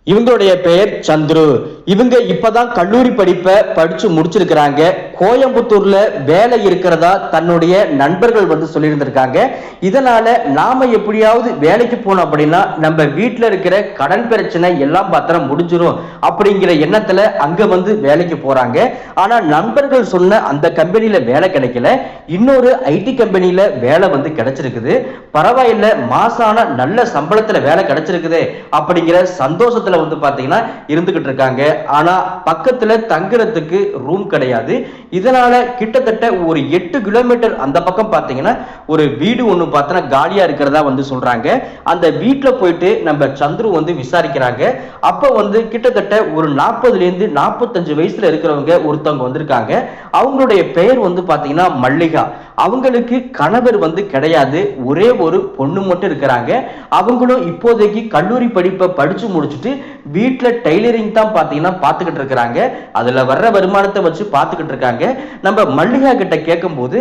இவங்களுடைய பெயர் சந்துரு. இவங்க இப்பதான் கல்லூரி படிப்பை படிச்சு முடிச்சிருக்கிறாங்க. கோயம்புத்தூர்ல வேலை இருக்கிறதா தன்னுடைய நண்பர்கள் சொல்லியிருந்திருக்காங்க. இதனால நாம எப்படியாவது வேலைக்கு போனோம் அப்படின்னா நம்ம வீட்டுல இருக்கிற கடன் பிரச்சனை எல்லாம் பார்த்தா முடிஞ்சிரும் அப்படிங்கிற எண்ணத்துல அங்க வேலைக்கு போறாங்க. ஆனா நண்பர்கள் சொன்ன அந்த கம்பெனில வேலை கிடைக்கல. இன்னொரு ஐடி கம்பெனில வேலை கிடைச்சிருக்குது. பரவாயில்ல, மாசான நல்ல சம்பளத்துல வேலை கிடைச்சிருக்குது அப்படிங்கிற சந்தோஷத்துல பாத்தீங்கன்னா இருந்துகிட்டு இருக்காங்க. ஆனா பக்கத்துல தங்குறதுக்கு ரூம் கிடையாது. இதனால கிட்டத்தட்ட ஒரு 8 கிலோமீட்டர் அந்த பக்கம் பாத்தீங்கன்னா ஒரு வீடு ஒண்ணு பார்த்தா காலியா இருக்கிறதா சொல்றாங்க. அந்த வீட்டுல போயிட்டு நம்ம சந்துரு விசாரிக்கிறாங்க. அப்ப கிட்டத்தட்ட ஒரு 40ல இருந்து 45 வயசுல இருக்கிறவங்க ஒருத்தவங்க வந்திருக்காங்க. அவங்களுடைய பெயர் பாத்தீங்கன்னா மல்லிகா. அவங்களுக்கு கணவர் கிடையாது. ஒரே ஒரு பொண்ணு மட்டும் இருக்கிறாங்க. அவங்களும் இப்போதைக்கு கல்லூரி படிப்பை படிச்சு முடிச்சுட்டு வீட்டுல டெய்லரிங் தான் பாத்தீங்கன்னா பாத்துக்கிட்டு இருக்காங்க. அதுல வர்ற வருமானத்தை வச்சு பாத்துக்கிட்டு இருக்காங்க. நம்ம மல்லிகா கிட்ட கேட்கும் போது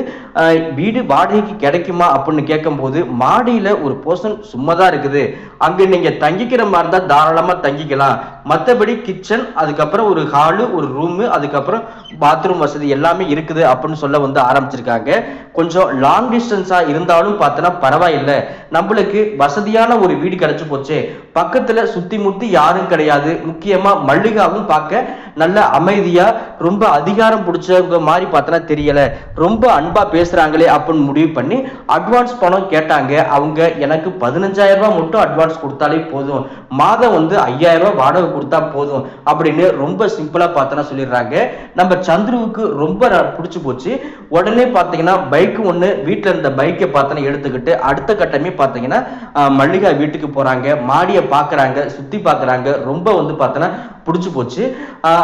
வீடு வாடகைக்கு கிடைக்குமா அப்படின்னு கேட்கும் போது மாடியில ஒரு போர்ஷன் சும்மாதான் இருக்குது, அங்க நீங்க தங்கிக்கிற மாதிரி தான் தாராளமா தங்கிக்கலாம், மற்றபடி கிச்சன், அதுக்கப்புறம் ஒரு ஹாலு, ஒரு ரூமு, அதுக்கப்புறம் பாத்ரூம் வசதி எல்லாமே இருக்குது அப்படின்னு சொல்ல ஆரம்பிச்சிருக்காங்க. கொஞ்சம் லாங் டிஸ்டன்ஸா இருந்தாலும் பார்த்தனா பரவாயில்லை, நம்மளுக்கு வசதியான ஒரு வீடு கிடைச்சு போச்சு, பக்கத்துல சுத்தி முத்தி யாரும் கிடையாது, முக்கியமா மல்லிகாவும் பார்க்க நல்ல அமைதியா ரொம்ப அதிகாரம் பிடிச்சவங்க மாதிரி பார்த்தனா தெரியல, ரொம்ப அன்பா பேசுறாங்களே அப்படின்னு முடிவு பண்ணி அட்வான்ஸ் பணம் கேட்டாங்க. அவங்க எனக்கு 15,000 ரூபாய் மட்டும் அட்வான்ஸ் கொடுத்தாலே போதும், மாதம் 5,000 ரூபாய் வாடகை கொடுத்தா போதும் அப்படின்னு ரொம்ப சிம்பிளா பார்த்தனா சொல்லிடுறாங்க. நம்ம சந்துருவுக்கு ரொம்ப பிடிச்சு போச்சு. உடனே பார்த்தீங்கன்னா பைக் ஒன்று வீட்டில் இருந்த பைக்கை பார்த்தனா எடுத்துக்கிட்டு அடுத்த கட்டமே பார்த்தீங்கன்னா மல்லிகா வீட்டுக்கு போறாங்க. மாடியை பார்க்குறாங்க, சுற்றி பார்க்குறாங்க. ரொம்ப பார்த்தனா பிடிச்சு போச்சு.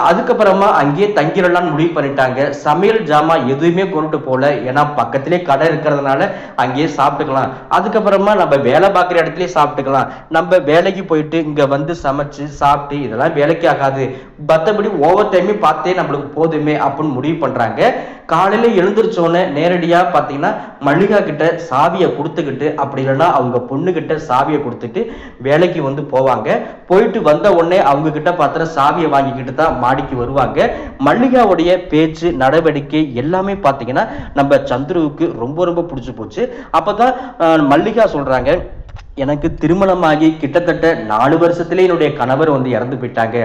அதுக்கப்புறமா அங்கேயே தங்கிடலாம்னு முடிவு பண்ணிட்டாங்க. சமையல் ஜாமா எதுவுமே கொண்டுட்டு போல, ஏன்னா பக்கத்திலே கடை இருக்கிறதுனால அங்கேயே சாப்பிட்டுக்கலாம். அதுக்கப்புறமா நம்ம வேலை பார்க்குற இடத்துலயே சாப்பிட்டுக்கலாம், நம்ம வேலைக்கு போயிட்டு இங்க சமைச்சு சாப்பிட்டு இதெல்லாம் வேலைக்கு ஆகாது, மற்றபடி ஓவர் டைமே பார்த்தே நம்மளுக்கு போதுமே அப்படின்னு முடிவு பண்றாங்க. காலையில எழுந்திரிச்சோன்னே நேரடியா பார்த்தீங்கன்னா மல்லிகா கிட்ட சாவியை கொடுத்துக்கிட்டு, அப்படி இல்லைன்னா அவங்க பொண்ணு கிட்ட சாவியை கொடுத்துட்டு வேலைக்கு போவாங்க. போயிட்டு வந்த உடனே அவங்க கிட்ட பார்த்தா சாவியை வாங்கிக்கிட்டு தான் மாடிக்கு வருவாங்க. மல்லிகாவுடைய பேச்சு நடவடிக்கை எல்லாமே பார்த்தீங்கன்னா நம்ம சந்துருவுக்கு ரொம்ப ரொம்ப பிடிச்சு போச்சு. அப்பதான் மல்லிகா சொல்றாங்க, எனக்கு திருமணமாகி கிட்டத்தட்ட 4 வருஷத்திலே என்னுடைய கணவர் இறந்து போயிட்டாங்க.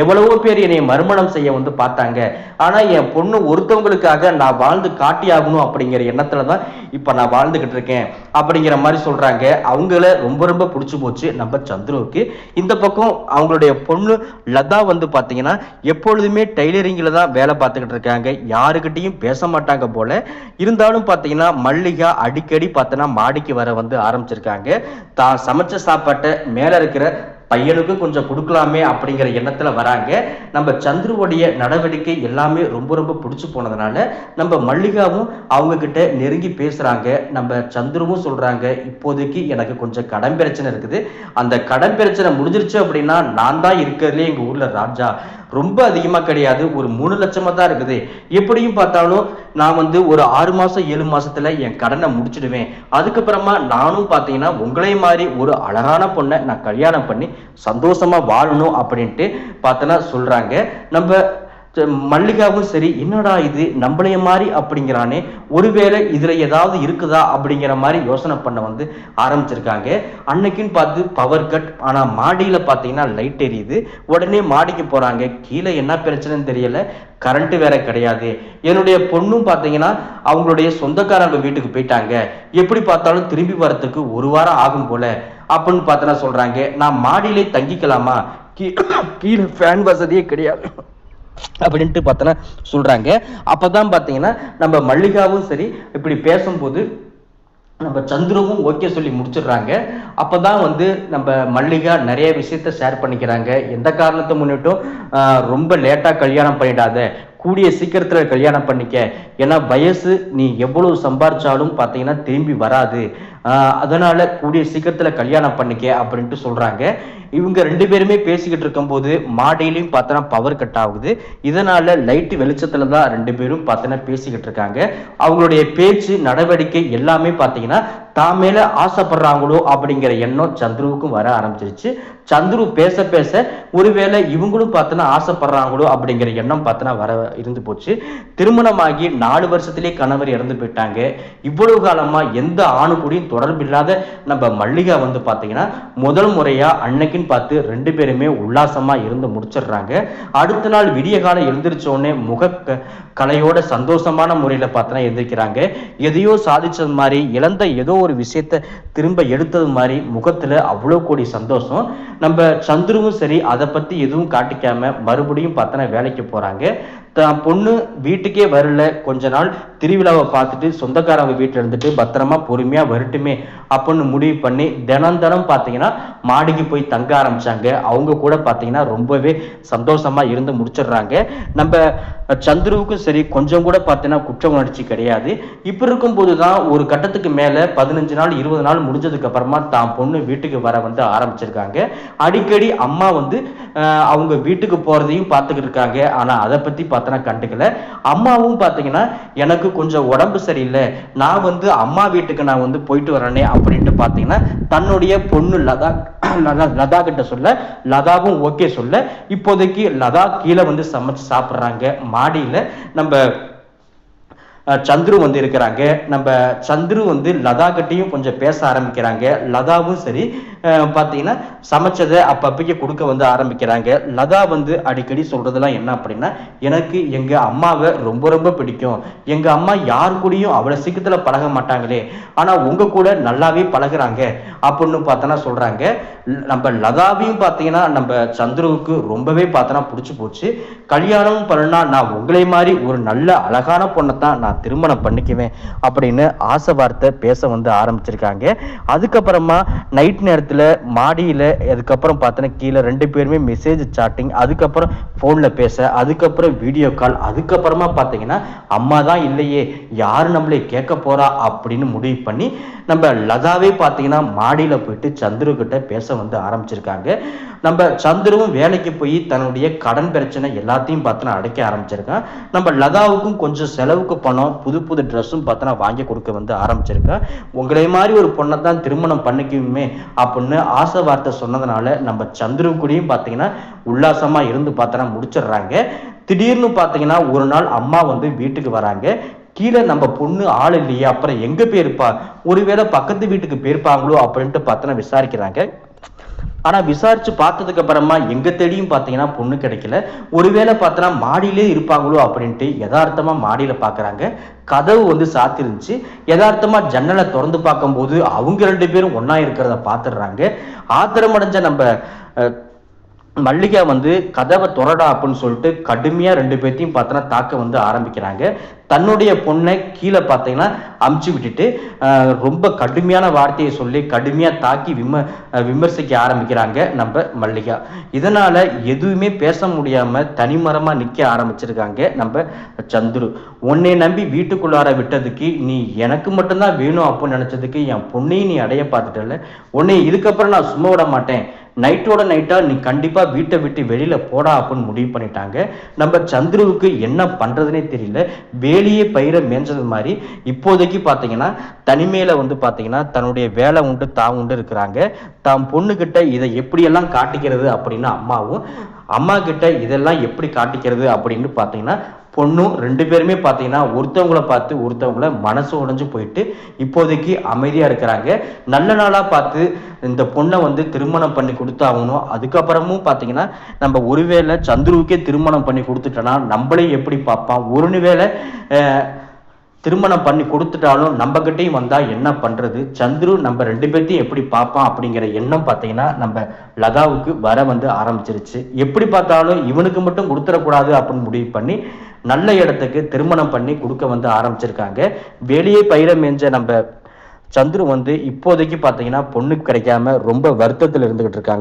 எவ்வளவோ பேர் என்னை மறுமணம் செய்ய பார்த்தாங்க. ஆனா என் பொண்ணு ஒருத்தவங்களுக்காக நான் வாழ்ந்து காட்டியாகணும் அப்படிங்கிற எண்ணத்துல தான் இப்ப நான் வாழ்ந்துகிட்டு இருக்கேன் அப்படிங்கிற மாதிரி சொல்றாங்க. அவங்கள ரொம்ப ரொம்ப பிடிச்சு போச்சு நம்ம சந்துருவுக்கு. இந்த பக்கம் அவங்களுடைய பொண்ணு லதா பாத்தீங்கன்னா எப்பொழுதுமே டெய்லரிங்ல தான் வேலை பார்த்துக்கிட்டு இருக்காங்க. யாருக்கிட்டையும் பேச மாட்டாங்க போல. இருந்தாலும் பாத்தீங்கன்னா மல்லிகா அடிக்கடி பார்த்தனா மாடிக்கு வர ஆரம்பிச்சிருக்காங்க. தான் சமைச்ச சாப்பாட்டை மேல இருக்கிற பையனுக்கு கொஞ்சம் கொடுக்கலாமே அப்படிங்கிற எண்ணத்துல வராங்க. நம்ம சந்துருவுடைய நடவடிக்கை எல்லாமே ரொம்ப ரொம்ப பிடிச்சு போனதுனால நம்ம மல்லிகாவும் அவங்க கிட்ட நெருங்கி பேசுறாங்க. நம்ம சந்துருவும் சொல்றாங்க, இப்போதைக்கு எனக்கு கொஞ்சம் கடன் பிரச்சனை இருக்குது, அந்த கடன் பிரச்சனை முடிஞ்சிருச்சு அப்படின்னா நான் தான் இருக்கிறதுலே எங்க ஊர்ல ராஜா, ரொம்ப அதிகமா கிடையாது, ஒரு 3 லட்சமா தான் இருக்குது, எப்படியும் பார்த்தாலும் நான் ஒரு 6 மாசம் 7 மாசத்துல என் கடனை முடிச்சிடுவேன், அதுக்கப்புறமா நானும் பார்த்தீங்கன்னா உங்களே மாதிரி ஒரு அழகான பொண்ணை நான் கல்யாணம் பண்ணி சந்தோஷமா வாழணும் அப்படின்ட்டு பார்த்தனா சொல்றாங்க. நம்ம மல்லிகாவும் சரி, என்னடா இது நம்மளைய மாதிரி அப்படிங்கிறானே, ஒருவேளை இதுல ஏதாவது இருக்குதா அப்படிங்கிற மாதிரி யோசனை பண்ண ஆரம்பிச்சிருக்காங்க. அன்னைக்குன்னு பார்த்து பவர் கட். ஆனா மாடியில பாத்தீங்கன்னா லைட் எரியுது. உடனே மாடிக்கு போறாங்க. கீழே என்ன பிரச்சனைன்னு தெரியல, கரண்ட் வேற கிடையாது. என்னுடைய பொண்ணும் பாத்தீங்கன்னா அவங்களுடைய சொந்தக்காரங்க வீட்டுக்கு போயிட்டாங்க, எப்படி பார்த்தாலும் திரும்பி வரத்துக்கு 1 வாரம் ஆகும் போல அப்படின்னு பார்த்தனா சொல்றாங்க. நான் மாடியிலே தங்கிக்கலாமா, கீழே ஃபேன் வசதியே கிடையாது அப்படின்ட்டு பார்த்தனா சொல்றாங்க. அப்பதான் பாத்தீங்கன்னா நம்ம மல்லிகாவும் சரி இப்படி பேசும்போது நம்ம சந்துருவும் ஓகே சொல்லி முடிச்சிடுறாங்க. அப்பதான் நம்ம மல்லிகா நிறைய விஷயத்த ஷேர் பண்ணிக்கிறாங்க. எந்த காரணத்தை முன்னிட்டும் ரொம்ப லேட்டா கல்யாணம் பண்ணிடாத, கூடிய சீக்கிரத்துல கல்யாணம் பண்ணிக்க, ஏன்னா வயசு நீ எவ்வளவு சம்பாரிச்சாலும் பார்த்தீங்கன்னா திரும்பி வராது, அதனால கூடிய சீக்கிரத்துல கல்யாணம் பண்ணிக்க அப்படின்ட்டு சொல்றாங்க. இவங்க 2 பேருமே பேசிக்கிட்டு இருக்கும்போது மாடியிலையும் பார்த்தோன்னா பவர் கட் ஆகுது. இதனால லைட் வெளிச்சத்துல தான் 2 பேரும் பார்த்தோன்னா பேசிக்கிட்டு இருக்காங்க. அவங்களுடைய பேச்சு நடவடிக்கை எல்லாமே பார்த்தீங்கன்னா தான் மேல ஆசைப்படுறாங்களோ அப்படிங்கிற எண்ணம் சந்துருவுக்கும் வர ஆரம்பிச்சிருச்சு. சந்துரு பேச பேச ஒருவேளை இவங்களும் பார்த்தோன்னா ஆசைப்படுறாங்களோ அப்படிங்கிற எண்ணம் பார்த்தோன்னா வர இருந்து போச்சு. திருமணமாகி 4 வருஷத்திலே கணவர் இறந்து போயிட்டாங்க. இவ்வளவு காலமா எந்த ஆணு கூடயும் தொடர்பு இல்லாத நம்ம மல்லிகா வந்து பார்த்தீங்கன்னா முதல் முறையா அன்னைக்குன்னு பார்த்து 2 பேருமே உல்லாசமா இருந்து முடிச்சிடுறாங்க. அடுத்த நாள் விடிய காலம் எழுந்திரிச்ச உடனே முக கலையோட சந்தோஷமான முறையில பார்த்தோன்னா எந்திரிக்கிறாங்க. எதையோ சாதிச்சது மாதிரி, இழந்த ஏதோ ஒரு விஷயத்த திரும்ப எடுத்தது மாதிரி முகத்துல அவ்வளோ கோடி சந்தோஷம். நம்ம சந்துருவும் சரி அதை பத்தி எதுவும் காட்டிக்காம மறுபடியும் பார்த்தோன்னா வேலைக்கு போறாங்க. பொண்ணு வீட்டுக்கே வரல, கொஞ்ச நாள் திருவிழாவை பார்த்துட்டு சொந்தக்காரங்க வீட்டில் இருந்துட்டு பத்திரமா பொறுமையா வரட்டுமே அப்படின்னு முடிவு பண்ணி தினம் பார்த்தீங்கன்னா மாடிக்கு போய் தங்க ஆரம்பிச்சாங்க. அவங்க கூட பார்த்தீங்கன்னா ரொம்பவே சந்தோஷமா இருந்து முடிச்சிடுறாங்க. நம்ம சந்துருவுக்கும் சரி கொஞ்சம் கூட பார்த்தீங்கன்னா குற்ற உணர்ச்சி கிடையாது. இப்ப இருக்கும்போது தான் ஒரு கட்டத்துக்கு மேல 15 நாள் 20 நாள் முடிஞ்சதுக்கு அப்புறமா தான் பொண்ணு வீட்டுக்கு வர வந்து ஆரம்பிச்சிருக்காங்க. அடிக்கடி அம்மா வந்து அவங்க வீட்டுக்கு போறதையும் பார்த்துக்கிட்டு இருக்காங்க. ஆனா அதை பத்தி பார்த்தோன்னா கண்டுக்கல. அம்மாவும் பார்த்தீங்கன்னா எனக்கு கொஞ்சம் உடம்பு சரியில்லை, நான் வந்து அம்மா வீட்டுக்கு நான் வந்து போயிட்டு வரேனே அப்படின்ட்டு பார்த்தீங்கன்னா தன்னுடைய பொண்ணு லதா கிட்ட சொல்ல, லதாவும் ஓகே சொல்ல. இப்போதைக்கு லதா கீழே வந்து சமைச்சு சாப்பிட்றாங்க மாடியில. நம்ம சந்துரு வந்து இருக்கிறாங்க. நம்ம சந்துரு வந்து லதா கிட்டையும் கொஞ்சம் பேச ஆரம்பிக்கிறாங்க. லதாவும் சரி பார்த்தீங்கன்னா சமைச்சதை அப்பப்பைக்கு கொடுக்க வந்து ஆரம்பிக்கிறாங்க. லதா வந்து அடிக்கடி சொல்றதெல்லாம் என்ன அப்படின்னா, எனக்கு எங்க அம்மாவை ரொம்ப ரொம்ப பிடிக்கும், எங்க அம்மா யார் கூடயும் அவ்வளவு சீக்கிரத்துல பழக மாட்டாங்களே, ஆனா உங்க கூட நல்லாவே பழகுறாங்க அப்படின்னு பார்த்தோன்னா சொல்றாங்க. நம்ம லதாவையும் பார்த்தீங்கன்னா நம்ம சந்துருவுக்கு ரொம்பவே பார்த்தோன்னா பிடிச்சி போச்சு. கல்யாணம் பண்ணா நான் உங்களை மாதிரி ஒரு நல்ல அழகான பொண்ணை தான் நான் திருமணம் பண்ணிக்குவேன் அப்படின்னு ஆசை வார்த்தை பேச வந்து ஆரம்பிச்சிருக்காங்க. அதுக்கப்புறமா நைட் நேரத்துல மாடியில அதுக்கப்புறம் பார்த்தோன்னா கீழே 2 பேருமே மெசேஜ் சாட்டிங், அதுக்கப்புறம் போன்ல பேச, அதுக்கப்புறம் வீடியோ கால், அதுக்கப்புறமா பார்த்தீங்கன்னா அம்மா தான் இல்லையே யாரு நம்மளை கேட்க போறா அப்படின்னு முடிவு பண்ணி நம்ம லதாவே பார்த்தீங்கன்னா மாடியில போயிட்டு சந்துரு கிட்ட பேச வந்து ஆரம்பிச்சிருக்காங்க. நம்ம சந்துருவும் வேலைக்கு போய் தன்னுடைய கடன் பிரச்சனை எல்லாத்தையும் பார்த்தோன்னா அடைக்க ஆரம்பிச்சிருக்கான். நம்ம லதாவுக்கும் கொஞ்சம் செலவுக்கு பணம், புது ட்ரெஸ்ஸும் பார்த்தோன்னா வாங்கி கொடுக்க வந்து ஆரம்பிச்சிருக்கான். உங்களை மாதிரி ஒரு பொண்ணை தான் திருமணம் பண்ணிக்குமே அப்படின்னு ஆசை வார்த்தை சொன்னதுனால நம்ம சந்துரு கூடயும் பார்த்தீங்கன்னா உல்லாசமா இருந்து பார்த்தோன்னா முடிச்சிடுறாங்க. திடீர்னு பார்த்தீங்கன்னா ஒரு நாள் அம்மா வந்து வீட்டுக்கு வராங்க. கீழே நம்ம பொண்ணு ஆள் இல்லையே, அப்புறம் எங்க போயிருப்பா, ஒருவேளை பக்கத்து வீட்டுக்கு போயிருப்பாங்களோ அப்படின்ட்டு பார்த்தோன்னா விசாரிக்கிறாங்க. ஆனா விசாரிச்சு பார்த்ததுக்கு அப்புறமா எங்க தேடியும் பார்த்தீங்கன்னா பொண்ணு கிடைக்கல. ஒருவேளை பார்த்தோன்னா மாடியிலே இருப்பாங்களோ அப்படின்ட்டு யதார்த்தமா மாடியில பாக்குறாங்க. கதவு வந்து சாத்திருந்துச்சு. யதார்த்தமா ஜன்னலை திறந்து பார்க்கும்போது அவங்க 2 பேரும் ஒன்னா இருக்கிறத பார்த்துடுறாங்க. ஆத்திரம் அடைஞ்ச நம்ம மல்லிகா வந்து கதவை தொடடா அப்படின்னு சொல்லிட்டு கடுமையா 2 பேர்த்தையும் பார்த்தோன்னா தாக்க வந்து ஆரம்பிக்கிறாங்க. தன்னுடைய பொண்ணை கீழே பார்த்தீங்கன்னா அமுச்சு விட்டுட்டு ரொம்ப கடுமையான வார்த்தையை சொல்லி கடுமையா தாக்கி விமர்சிக்க ஆரம்பிக்கிறாங்க நம்ம மல்லிகா. இதனால எதுவுமே பேச முடியாம தனிமரமா நிக்க ஆரம்பிச்சிருக்காங்க நம்ம சந்துரு. உன்னை நம்பி வீட்டுக்குள்ளார விட்டதுக்கு, நீ எனக்கு மட்டும்தான் வேணும் அப்படின்னு நினைச்சதுக்கு என் பொண்ணையும் நீ அடைய பார்த்துட்டல, உன்னை இதுக்கப்புறம் நான் சும்மா விட மாட்டேன், நைட்டோட நைட்டா நீ கண்டிப்பா வீட்டை விட்டு வெளியில போடா அப்படின்னு முடிவு பண்ணிட்டாங்க. நம்ம சந்துருவுக்கு என்ன பண்றதுனே தெரியல. வேலையே பயிர மேய்ஞ்சது மாதிரி இப்போதைக்கு பார்த்தீங்கன்னா தனிமையில வந்து பார்த்தீங்கன்னா தன்னுடைய வேலை உண்டு தான் உண்டு இருக்கிறாங்க. தான் பொண்ணு கிட்ட இதை எப்படியெல்லாம் காட்டிக்கிறது அப்படின்னு அம்மாவும், அம்மா கிட்ட இதெல்லாம் எப்படி காட்டிக்கிறது அப்படின்னு பார்த்தீங்கன்னா பொண்ணும் 2 பேருமே பார்த்தீங்கன்னா ஒருத்தவங்களை பார்த்து ஒருத்தவங்களை மனசு உடைஞ்சு போயிட்டு இப்போதைக்கு அமைதியா இருக்கிறாங்க. நல்ல நாளா பார்த்து இந்த பொண்ணை வந்து திருமணம் பண்ணி கொடுத்தாகணும். அதுக்கப்புறமும் பார்த்தீங்கன்னா நம்ம ஒருவேளை சந்துருவுக்கே திருமணம் பண்ணி கொடுத்துட்டோன்னா நம்மளே எப்படி பார்ப்பான், ஒருவேளை திருமணம் பண்ணி கொடுத்துட்டாலும் நம்ம கிட்டையும் வந்தா என்ன பண்றது, சந்துரு நம்ம 2 பேர்த்தையும் எப்படி பார்ப்பான் அப்படிங்கிற எண்ணம் பார்த்தீங்கன்னா நம்ம லதாவுக்கு வர வந்து ஆரம்பிச்சிருச்சு. எப்படி பார்த்தாலும் இவனுக்கு மட்டும் கொடுத்துடக்கூடாது அப்படின்னு முடிவு பண்ணி நல்ல இடத்துக்கு திருமணம் பண்ணி கொடுக்க வந்து ஆரம்பிச்சிருக்காங்க. வெளியே பயிர மேஞ்ச நம்ம சந்துரு வந்து இப்போதைக்கு பார்த்தீங்கன்னா பொண்ணுக்கு கிடைக்காம ரொம்ப வருத்தத்தில் இருந்துகிட்டு இருக்காங்க.